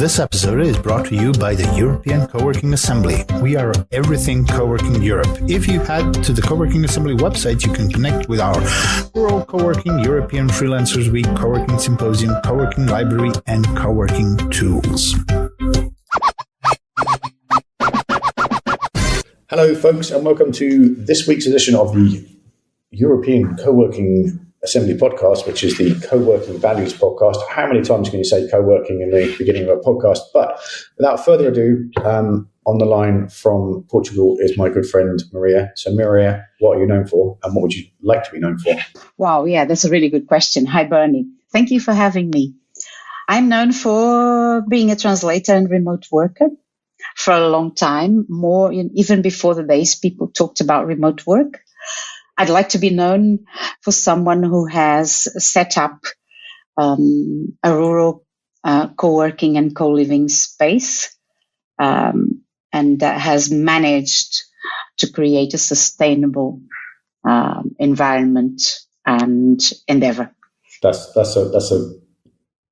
This episode is brought to you by the European Coworking Assembly. We are everything Coworking Europe. If you head to the Coworking Assembly website, you can connect with our World Coworking, European Freelancers Week, Coworking Symposium, Coworking Library, and Coworking Tools. Hello, folks, and welcome to this week's edition of the European Coworking Assembly podcast, which is the Coworking Values podcast. How many times can you say coworking in the beginning of a podcast? But without further ado, on the line from Portugal is my good friend Maria. So Maria, what are you known for, and what would you like to be known for? Wow, yeah, that's a really good question. Hi, Bernie. Thank you for having me. I'm known for being a translator and remote worker for a long time, even before the days people talked about remote work. I'd like to be known for someone who has set up a rural co-working and co-living space and has managed to create a sustainable environment and endeavor. That's a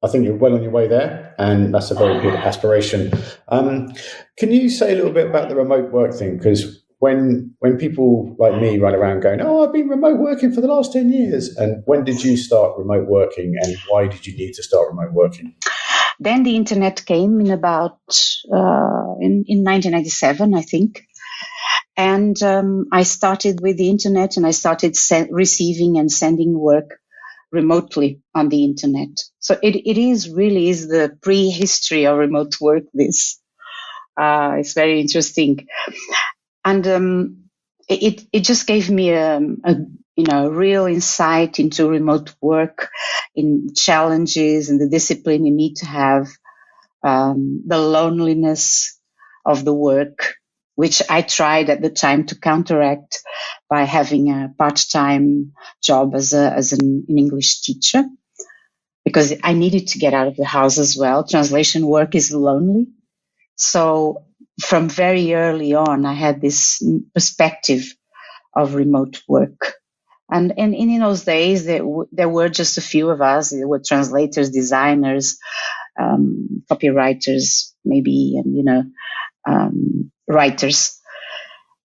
I think you're well on your way there, and that's a very good aspiration. Can you say a little bit about the remote work thing? Because when people like me run around going, "Oh, I've been remote working for the last 10 years," and when did you start remote working, and why did you need to start remote working? Then the internet came in about in 1997, I think. And I started with the internet, and I started receiving and sending work remotely on the internet. So it really is the prehistory of remote work. It's very interesting, and it just gave me a real insight into remote work, in challenges and the discipline you need to have, the loneliness of the work, which I tried at the time to counteract by having a part-time job as an English teacher, because I needed to get out of the house as well. Translation work is lonely. So from very early on, I had this perspective of remote work. And in those days, there were just a few of us. There were translators, designers, copywriters, maybe, and, writers.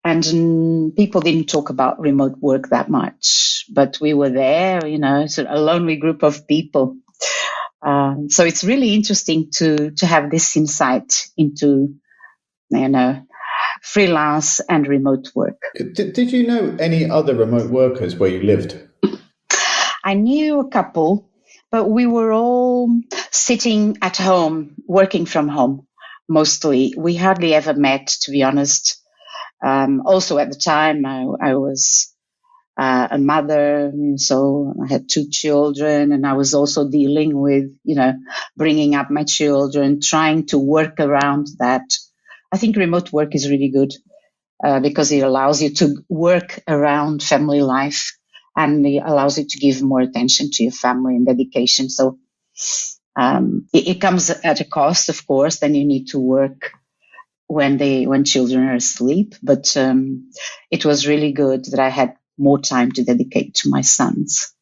And people didn't talk about remote work that much, but we were there, sort of a lonely group of people. So it's really interesting to have this insight into, freelance and remote work. Did you know any other remote workers where you lived? I knew a couple, but we were all sitting at home, working from home, mostly. We hardly ever met, to be honest. Also at the time, I was a mother, so I had 2 children, and I was also dealing with, bringing up my children, trying to work around that. I think remote work is really good because it allows you to work around family life, and it allows you to give more attention to your family and dedication. So it comes at a cost, of course. Then you need to work when children are asleep. But it was really good that I had more time to dedicate to my sons.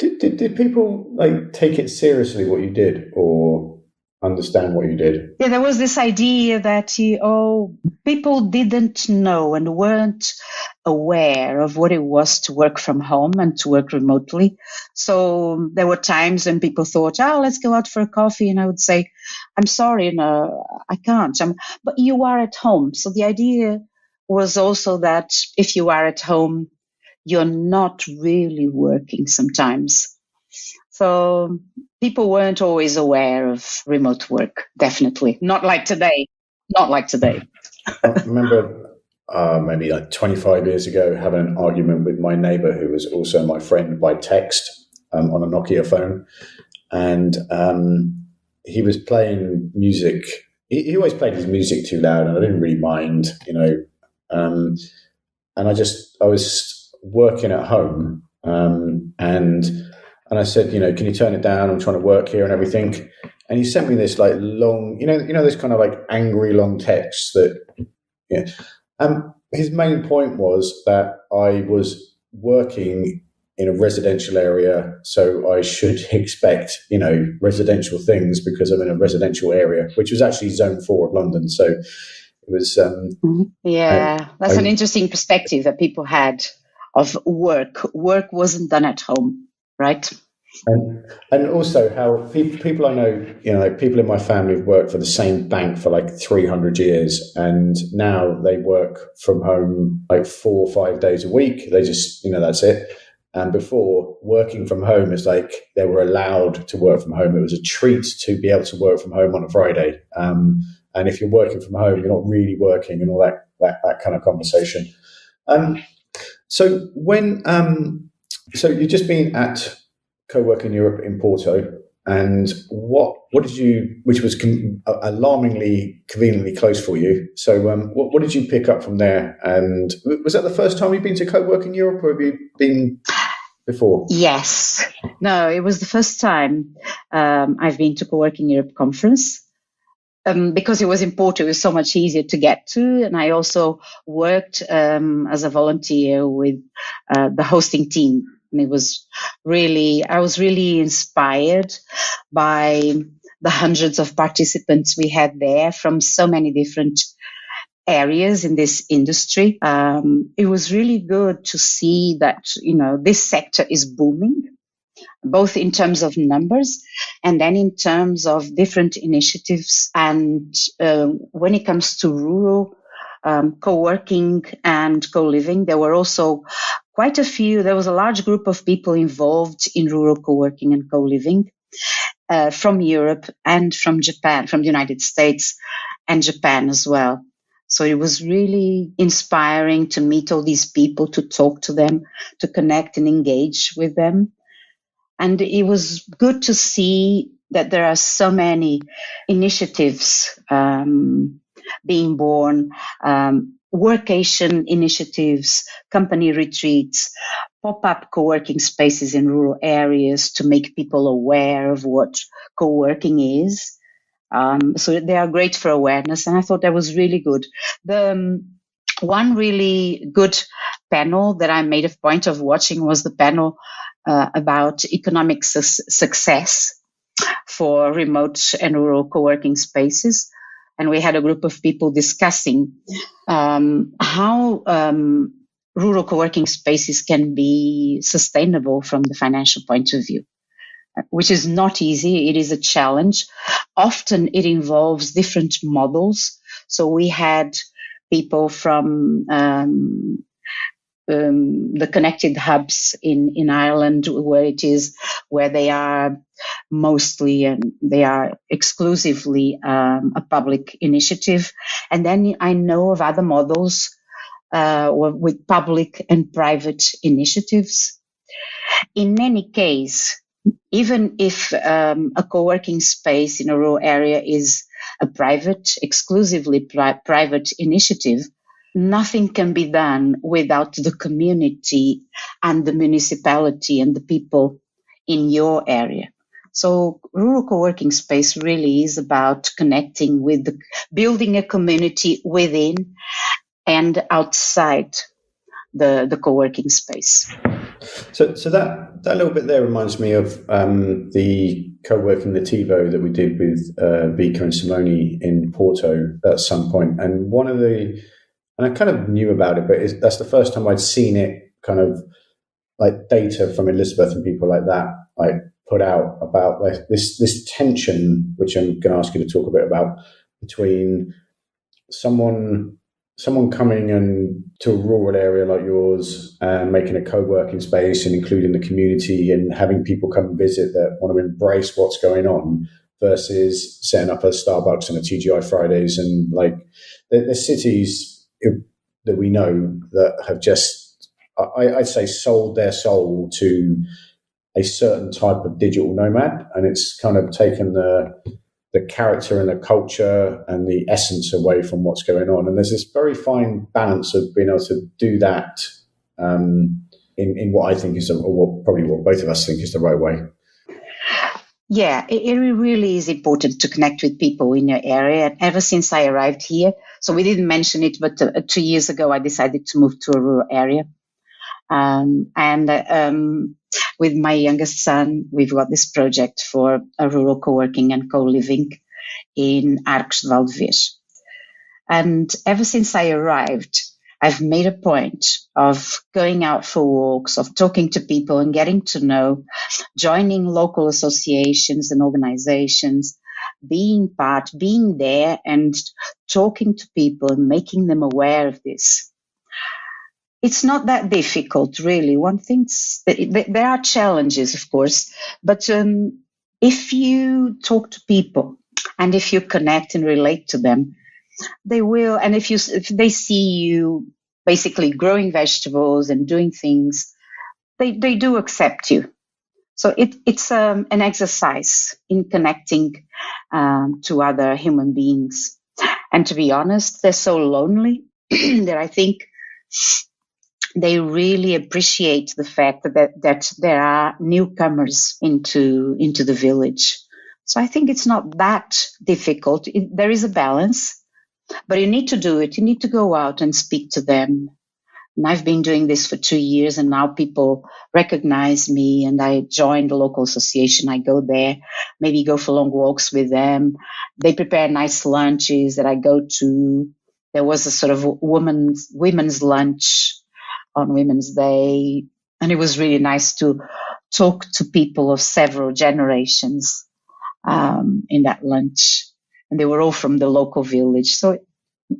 Did people take it seriously what you did, or understand what you did? Yeah, there was this idea that people didn't know and weren't aware of what it was to work from home and to work remotely. So there were times when people thought, let's go out for a coffee. And I would say, I'm sorry, no, I can't. But you are at home. So the idea was also that if you are at home, you're not really working sometimes. So people weren't always aware of remote work, definitely. Not like today. I remember maybe 25 years ago having an argument with my neighbor, who was also my friend, by text on a Nokia phone. And he was playing music. He always played his music too loud, and I didn't really mind, and I was working at home, and I said, can you turn it down? I'm trying to work here and everything. And he sent me this long, this kind of angry long text that, his main point was that I was working in a residential area, so I should expect, residential things because I'm in a residential area, which was actually Zone 4 of London. So it was. That's an interesting perspective that people had of work. Work wasn't done at home, right? And also how people I know, people in my family have worked for the same bank for like 300 years, and now they work from home like 4 or 5 days a week. They just, that's it. And before, working from home is like they were allowed to work from home. It was a treat to be able to work from home on a Friday. And if you're working from home, you're not really working, and all that kind of conversation. So you've just been at Coworking Europe in Porto, and what did you, which was alarmingly conveniently close for you. So what did you pick up from there? And was that the first time you've been to Coworking Europe, or have you been before? Yes. No, it was the first time I've been to Coworking Europe conference. Because it was in Porto, it was so much easier to get to. And I also worked as a volunteer with the hosting team. And I was really inspired by the hundreds of participants we had there from so many different areas in this industry. It was really good to see that, this sector is booming, both in terms of numbers and then in terms of different initiatives. And when it comes to rural co-working and co-living, there were also quite a few. There was a large group of people involved in rural co-working and co-living from Europe and from Japan, from the United States and Japan as well. So it was really inspiring to meet all these people, to talk to them, to connect and engage with them. And it was good to see that there are so many initiatives being born, workation initiatives, company retreats, pop-up co-working spaces in rural areas to make people aware of what co-working is. So they are great for awareness, and I thought that was really good. The one really good panel that I made a point of watching was the panel about economic success for remote and rural co-working spaces. And we had a group of people discussing how rural co-working spaces can be sustainable from the financial point of view, which is not easy. It is a challenge. Often it involves different models. So we had people from the connected hubs in Ireland, where they are mostly and they are exclusively a public initiative. And then I know of other models with public and private initiatives. In any case, even if a co-working space in a rural area is a exclusively private initiative, nothing can be done without the community and the municipality and the people in your area. So rural co-working space really is about connecting with building a community within and outside the co-working space. So that little bit there reminds me of the co-working Nativo that we did with Vika and Simone in Porto at some point. And I kind of knew about it, but that's the first time I'd seen it kind of like data from Elizabeth and people like that, like put out about this tension, which I'm going to ask you to talk a bit about, between someone coming to a rural area like yours and making a co-working space and including the community and having people come and visit that want to embrace what's going on, versus setting up a Starbucks and a TGI Fridays. And like there's cities that we know that have just, I'd say, sold their soul to a certain type of digital nomad, and it's kind of taken the character and the culture and the essence away from what's going on. And there's this very fine balance of being able to do that in what I think is, probably what both of us think is the right way. Yeah, it really is important to connect with people in your area. And ever since I arrived here, so we didn't mention it, but 2 years ago, I decided to move to a rural area. And with my youngest son, we've got this project for a rural co-working and co-living in Arcos de Valdevez. And ever since I arrived, I've made a point of going out for walks, of talking to people and getting to know, joining local associations and organizations, being there and talking to people and making them aware of this. It's not that difficult, really. One thinks there are challenges, of course, but if you talk to people and if you connect and relate to them, they will. And if they see you basically growing vegetables and doing things, they do accept you. So it's an exercise in connecting to other human beings. And to be honest, they're so lonely that I think they really appreciate the fact that there are newcomers into the village. So I think it's not that difficult. There is a balance, but you need to do it. You need to go out and speak to them. And I've been doing this for 2 years, and now people recognize me, and I joined the local association. I go there, maybe go for long walks with them. They prepare nice lunches that I go to. There was a sort of women's lunch on Women's Day, and it was really nice to talk to people of several generations in that lunch, and they were all from the local village. So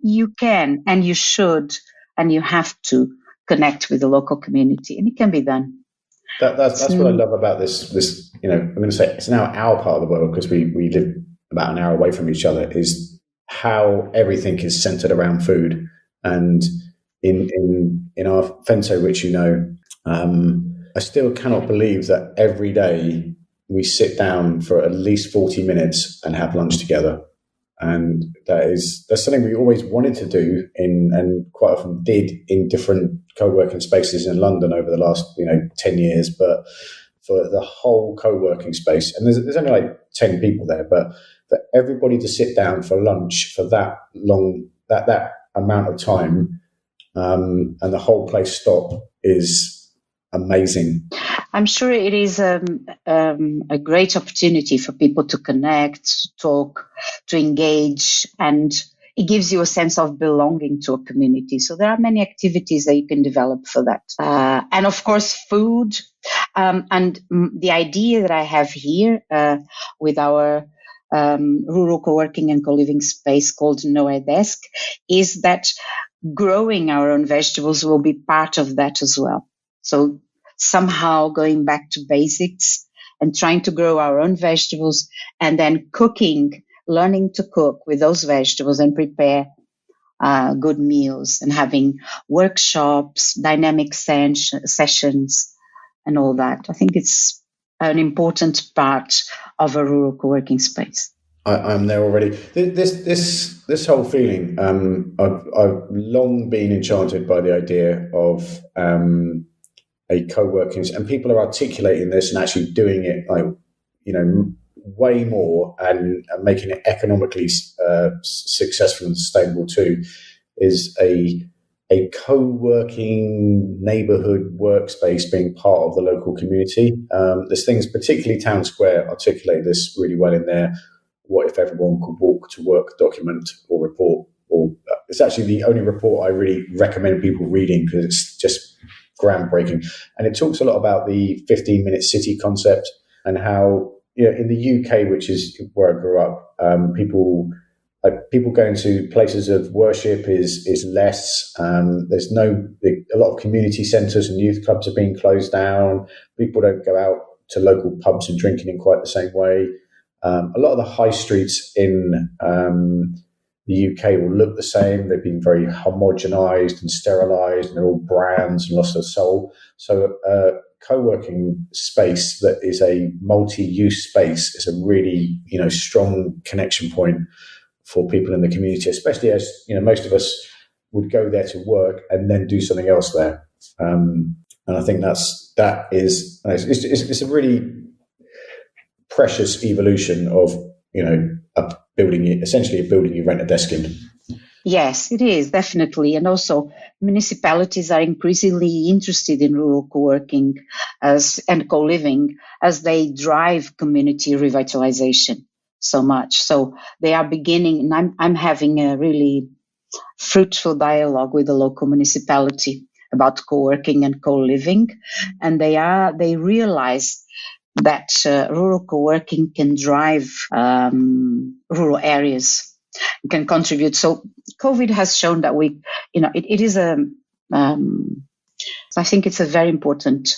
you can and you should and you have to connect with the local community, and it can be done. That's what I love about this. I'm going to say it's now our part of the world, because we live about an hour away from each other, is how everything is centered around food. And in our Fento, which I still cannot believe that every day we sit down for at least 40 minutes and have lunch together. And that's something we always wanted to do and quite often did in different co-working spaces in London over the last 10 years. But for the whole co-working space, and there's only like 10 people there, but for everybody to sit down for lunch for that long, that amount of time, and the whole place stop, is amazing. I'm sure it is a great opportunity for people to connect, to talk, to engage, and it gives you a sense of belonging to a community. So there are many activities that you can develop for that. And of course, food. And the idea that I have here with our rural co-working and co-living space called Nomads is that growing our own vegetables will be part of that as well. So somehow going back to basics and trying to grow our own vegetables, and then learning to cook with those vegetables and prepare good meals, and having workshops, dynamic sessions, and all that. I think it's an important part of a rural co-working space. I'm there already. This whole feeling, I've long been enchanted by the idea of a co-working, and people are articulating this and actually doing it way more and making it economically successful and sustainable too, is a co-working neighborhood workspace being part of the local community. There's things, particularly Town Square, articulate this really well in there. What if everyone could walk to work document or report? Or it's actually the only report I really recommend people reading, because it's just groundbreaking. And it talks a lot about the 15-minute city concept, and how in the UK, which is where I grew up, people going to places of worship is less. There's a lot of community centres and youth clubs are being closed down. People don't go out to local pubs and drinking in quite the same way. A lot of the high streets in the UK will look the same. They've been very homogenized and sterilized, and they're all brands and lost their soul. So co-working space that is a multi-use space is a really strong connection point for people in the community, especially as most of us would go there to work and then do something else there. And I think it's a really precious evolution of essentially a building you rent a desk in. Yes, it is, definitely. And also, municipalities are increasingly interested in rural co-working and co-living as they drive community revitalization so much. So they are beginning, and I'm having a really fruitful dialogue with the local municipality about co-working and co-living. And they realize that rural co-working can drive rural areas, can contribute. So COVID has shown that it is I think it's a very important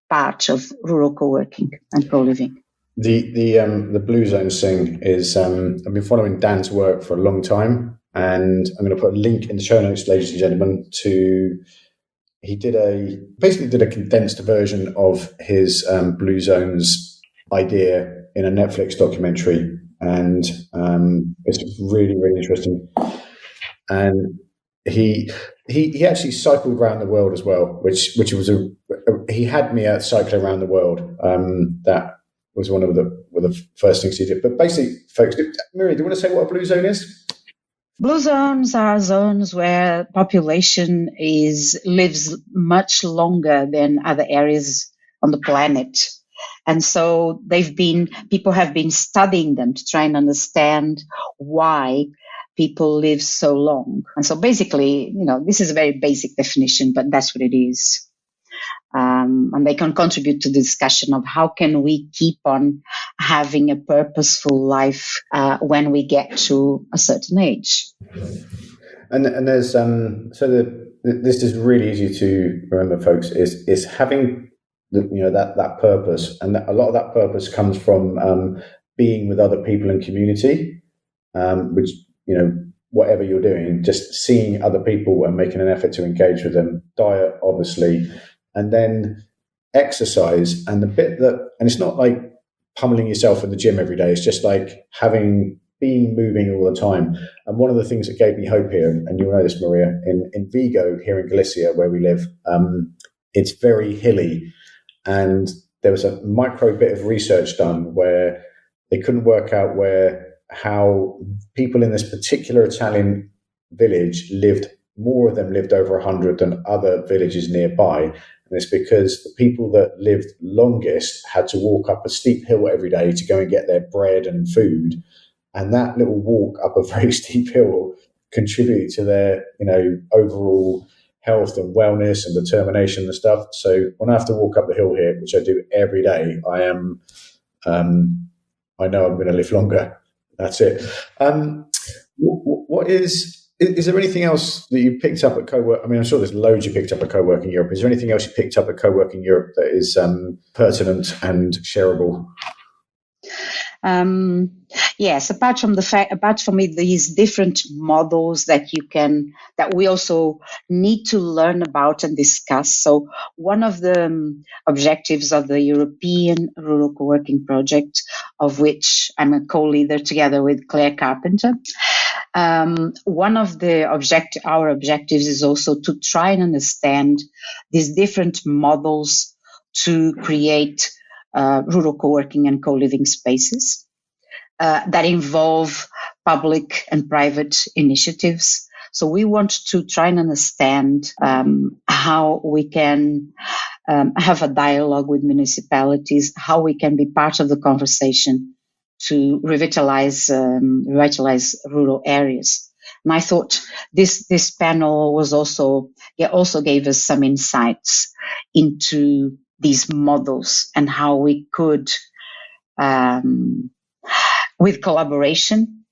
part of rural co-working and co-living. The Blue Zones thing is I've been following Dan's work for a long time, and I'm going to put a link in the show notes, ladies and gentlemen, to he basically did a condensed version of his Blue Zones idea in a Netflix documentary, and it's really, really interesting. And he actually cycled around the world as well, which was he had me out cycling around the world. That was one of the first things he did. But basically, folks, Miri, do you want to say what a blue zone is? Blue zones are zones where population lives much longer than other areas on the planet. And so people have been studying them to try and understand why people live so long. And so basically, this is a very basic definition, but that's what it is. And they can contribute to the discussion of how can we keep on having a purposeful life when we get to a certain age. And there's this is really easy to remember, folks. Is having that purpose, and a lot of that purpose comes from being with other people in community, which whatever you're doing, just seeing other people and making an effort to engage with them. Diet, obviously. And then exercise, and and it's not like pummeling yourself in the gym every day. It's just like being moving all the time. And one of the things that gave me hope here, and you'll know this, Maria, in Vigo, here in Galicia, where we live, it's very hilly. And there was a micro bit of research done where they couldn't work out how people in this particular Italian village more of them lived over 100 than other villages nearby. And it's because the people that lived longest had to walk up a steep hill every day to go and get their bread and food. And that little walk up a very steep hill contributed to their, overall health and wellness and determination and stuff. So when I have to walk up the hill here, which I do every day, I know I'm going to live longer. That's it. Is there anything else that you picked up at Cowork? I mean, I'm sure there's loads you picked up at Coworking Europe. Is there anything else you picked up at Coworking Europe that is pertinent and shareable? Yes, apart from these different models that we also need to learn about and discuss. So one of the objectives of the European Rural Co-working Project, of which I'm a co-leader together with Claire Carpenter, one of our objectives is also to try and understand these different models to create rural co-working and co-living spaces that involve public and private initiatives. So we want to try and understand how we can have a dialogue with municipalities, how we can be part of the conversation to revitalize rural areas. And I thought this panel also gave us some insights into these models and how we could, with collaboration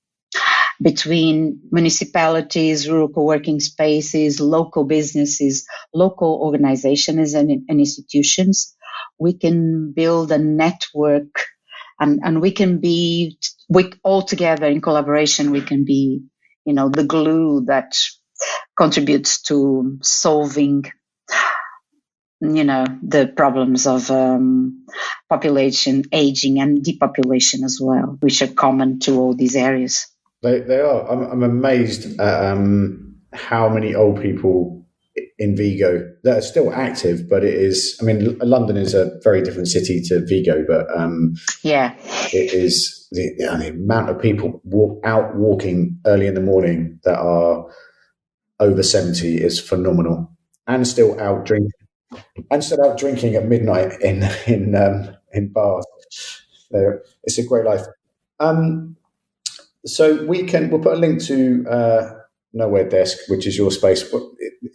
between municipalities, rural co-working spaces, local businesses, local organizations and institutions, we can build a network, and we all together in collaboration, we can be, the glue that contributes to solving the problems of population aging and depopulation as well, which are common to all these areas. They are. I'm amazed at how many old people in Vigo that are still active, but it is. I mean, London is a very different city to Vigo, but it is. the amount of people out walking early in the morning that are over 70 is phenomenal, and still out drinking, at midnight in bars. So it's a great life. So we'll put a link to Nowhere Desk, which is your space.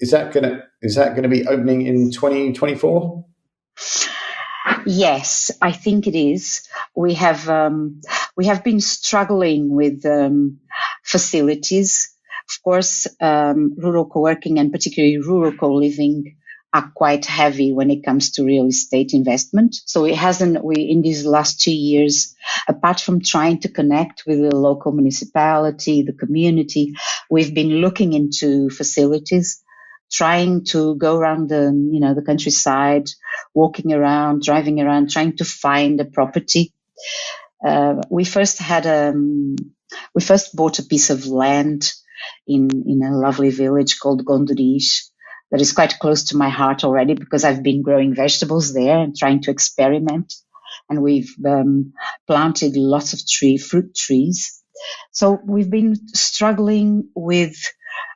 Is that gonna be opening in 2024? Yes, I think it is. We have been struggling with facilities. Of course, rural co-working and particularly rural co-living are quite heavy when it comes to real estate investment. So in these last 2 years, apart from trying to connect with the local municipality, the community, we've been looking into facilities, trying to go around the countryside, walking around, driving around, trying to find a property. We first bought a piece of land in a lovely village called Gondorish that is quite close to my heart already, because I've been growing vegetables there and trying to experiment. And we've planted lots of fruit trees. So we've been struggling with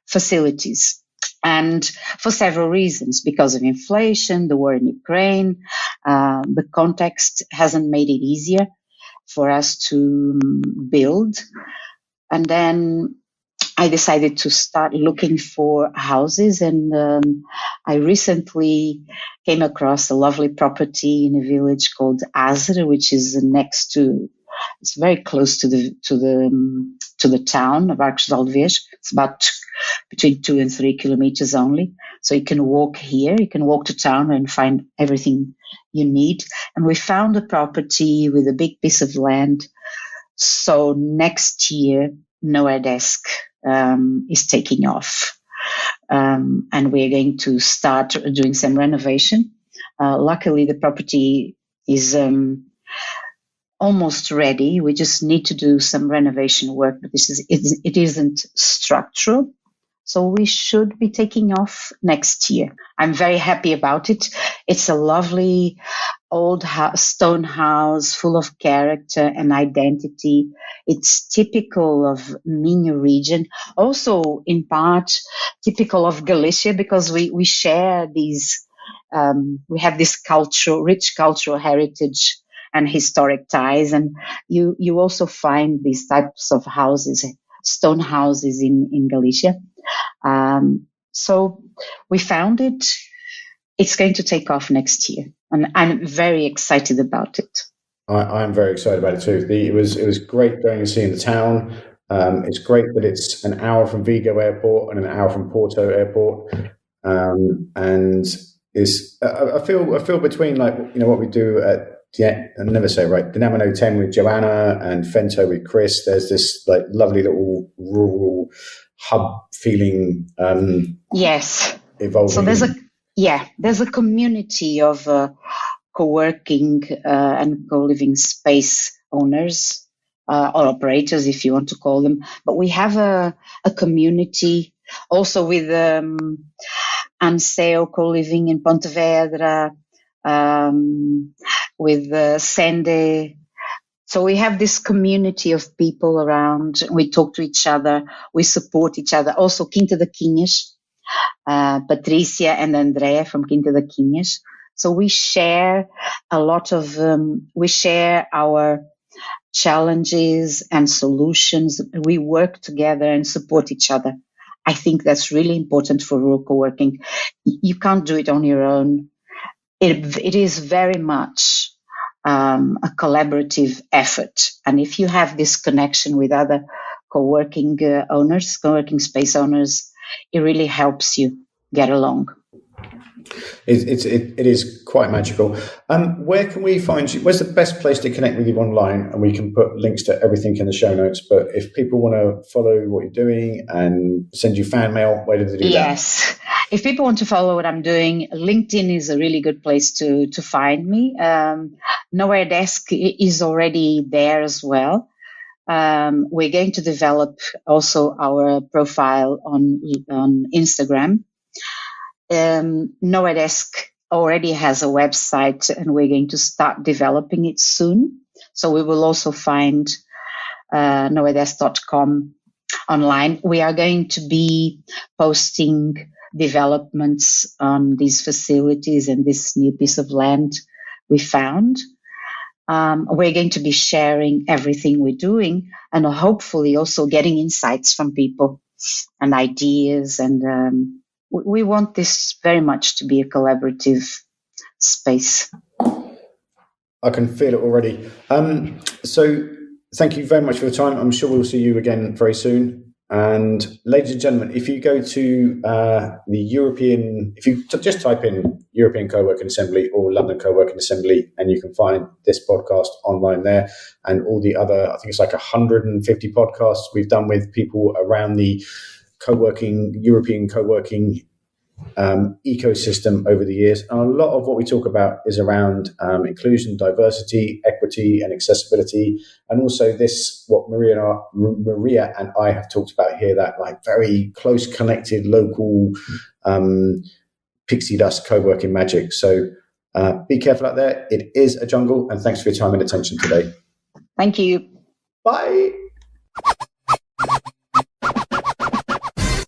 facilities. And for several reasons, because of inflation, the war in Ukraine, the context hasn't made it easier for us to build. And then I decided to start looking for houses, and I recently came across a lovely property in a village called Azer, which is it's very close to the town of Arcos de Alves. It's about between 2 and 3 kilometers only. So you can walk here, you can walk to town and find everything you need. And we found a property with a big piece of land. So next year, Nowhere Desk is taking off. And we're going to start doing some renovation. Luckily, the property is almost ready. We just need to do some renovation work, but it isn't structural. So we should be taking off next year. I'm very happy about it. It's a lovely old stone house full of character and identity. It's typical of Minho region, also in part typical of Galicia, because we share these, we have this rich cultural heritage and historic ties. And you also find these types of houses, stone houses in Galicia. So we found it. It's going to take off next year, and I'm very excited about it. I'm very excited about it too. It was great going and seeing the town. It's great that it's an hour from Vigo Airport and an hour from Porto Airport, and I feel between, like, what we do at I never say it right, Dinamino 10 with Joanna and Fento with Chris. There's this like lovely little rural hub feeling. Yes. Evolving. So there's a community of co-working and co-living space owners or operators, if you want to call them. But we have a community also with Anseo co-living in Pontevedra, with Sende. So we have this community of people around. We talk to each other. We support each other. Also, Quinta da Quinhas, Patricia and Andrea from Quinta da Quinhas. So we share a lot of, we share our challenges and solutions. We work together and support each other. I think that's really important for rural co-working. You can't do it on your own. It is very much a collaborative effort. And if you have this connection with other co-working owners, co-working space owners, it really helps you get along. It is quite magical. Where can we find you? Where's the best place to connect with you online? And we can put links to everything in the show notes. But if people want to follow what you're doing and send you fan mail, where do they do that? Yes. If people want to follow what I'm doing, LinkedIn is a really good place to find me. Nowhere Desk is already there as well. We're going to develop also our profile on Instagram. Nowhere Desk already has a website, and we're going to start developing it soon. So we will also find nomads.com online. We are going to be posting developments on these facilities and this new piece of land we found. We're going to be sharing everything we're doing and hopefully also getting insights from people and ideas. And we want this very much to be a collaborative space. I can feel it already. So thank you very much for the time. I'm sure we'll see you again very soon. And ladies and gentlemen, if you go to if you just type in European Co-working Assembly or London Co-working Assembly, and you can find this podcast online there and all the other, I think it's like 150 podcasts we've done with people around the European co-working ecosystem over the years. And a lot of what we talk about is around inclusion, diversity, equity, and accessibility. And also this, what Maria and I have talked about here, that like very close connected local pixie dust co-working magic. So be careful out there. It is a jungle. And thanks for your time and attention today. Thank you. Bye.